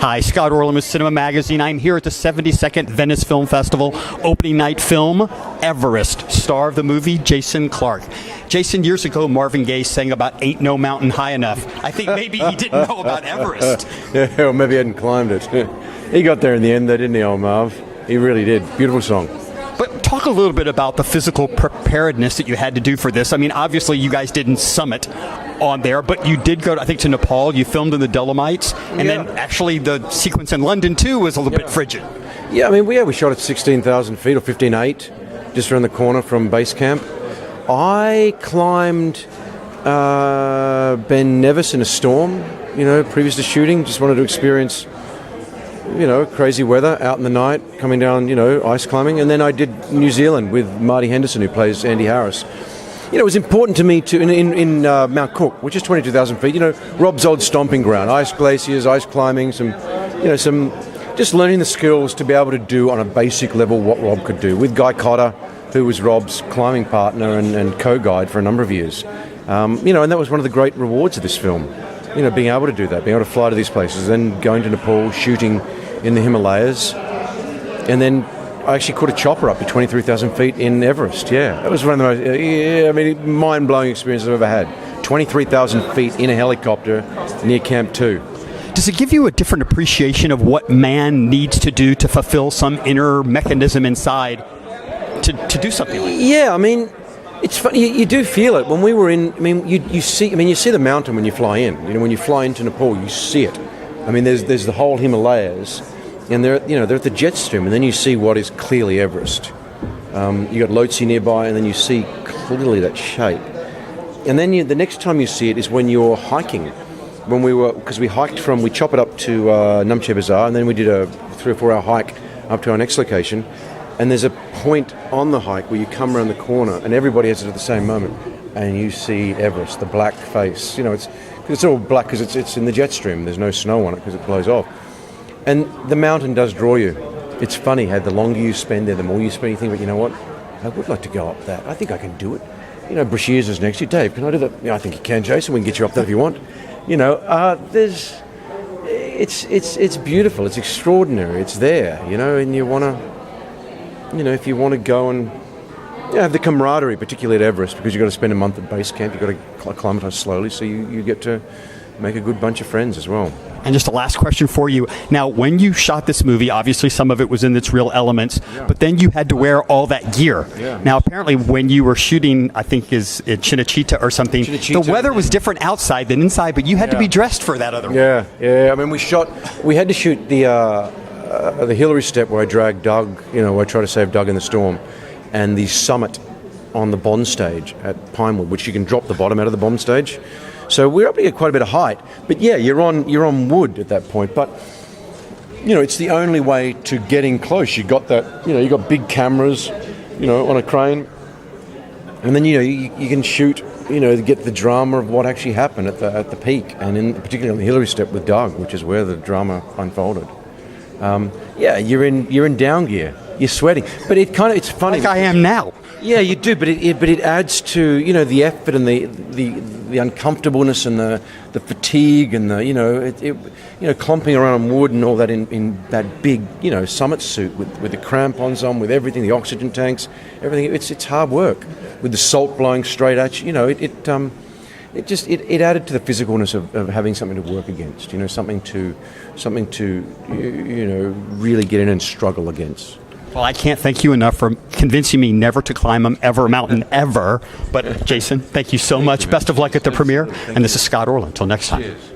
Hi, Scott Orlin with CINEMA-Magazin. I'm here at the 72nd Venice Film Festival opening night film, Everest. Star of the movie, Jason Clarke. Jason, years ago, Marvin Gaye sang about Ain't No Mountain High Enough. I think maybe he didn't know about Everest. Yeah, or maybe he hadn't climbed it. He got there in the end, though, didn't he, old Marv? He really did. Beautiful song. But talk a little bit about the physical preparedness that you had to do for this. I mean, obviously you guys didn't summit on there, but you did go, I think, to Nepal. You filmed in the Dolomites, and then actually the sequence in London, too, was a little bit frigid. Yeah, I mean, we shot at 16,000 feet, or 15,800, just around the corner from base camp. I climbed Ben Nevis in a storm, previous to shooting. Just wanted to experience crazy weather out in the night, coming down, ice climbing. And then I did New Zealand with Marty Henderson, who plays Andy Harris. It was important to me to in Mount Cook, which is 22,000 feet. Rob's old stomping ground, ice glaciers, ice climbing, some just learning the skills to be able to do on a basic level what Rob could do with Guy Cotter, who was Rob's climbing partner and co-guide for a number of years. And that was one of the great rewards of this film. Being able to do that, being able to fly to these places, then going to Nepal, shooting in the Himalayas, and then I actually caught a chopper up to 23,000 feet in Everest. Yeah, that was one of the most mind-blowing experiences I've ever had. 23,000 feet in a helicopter near Camp 2. Does it give you a different appreciation of what man needs to do to fulfill some inner mechanism inside to do something like that? Yeah, I mean, it's funny. You do feel it when we were in. I mean, you see the mountain when you fly in. When you fly into Nepal, you see it. I mean, there's the whole Himalayas, and they're at the jet stream, and then you see what is clearly Everest. You got Lhotse nearby, and then you see clearly that shape. And then the next time you see it is when you're hiking. Because we chop it up to Namche Bazaar, and then we did a 3 or 4 hour hike up to our next location. And there's a point on the hike where you come around the corner, and everybody has it at the same moment, and you see Everest, the black face. It's all black because it's in the jet stream. There's no snow on it because it blows off. And the mountain does draw you. It's funny how the longer you spend there, the more you spend, you think, but you know what? I would like to go up that. I think I can do it. Brashears is next to you. Dave, can I do that? Yeah, I think you can, Jason. We can get you up there if you want. It's beautiful. It's extraordinary. It's there, and you want to, if you want to go and have the camaraderie, particularly at Everest, because you've got to spend a month at base camp. You've got to acclimatise slowly, so you get to make a good bunch of friends as well. And just a last question for you. Now, when you shot this movie, obviously some of it was in its real elements, but then you had to wear all that gear. Yeah. Now, apparently when you were shooting, I think is Chinachita or something, the weather was different outside than inside, but you had to be dressed for that other one. Yeah. I mean, we had to shoot the Hillary step where I dragged Doug, where I tried to save Doug in the storm, and the summit on the Bond stage at Pinewood, which you can drop the bottom out of the bomb stage. So we're up to get quite a bit of height, but yeah, you're on wood at that point. But it's the only way to getting close. You got that, you got big cameras, on a crane, and then you can shoot, to get the drama of what actually happened at the peak, and particularly on the Hillary step with Doug, which is where the drama unfolded. You're in down gear. You're sweating, but it's funny. Like I am now. Yeah, you do, but it adds to the effort and the uncomfortableness and the fatigue and the clumping around on wood and all that in that big summit suit with the crampons on, with everything, the oxygen tanks, everything. It's hard work with the salt blowing straight at you. It added to the physicalness of having something to work against. Something to really get in and struggle against. Well, I can't thank you enough for convincing me never to climb a mountain ever. But Jason, thank you so much. Best of luck at the premiere. And this is Scott Orlin. Until next time. Cheers.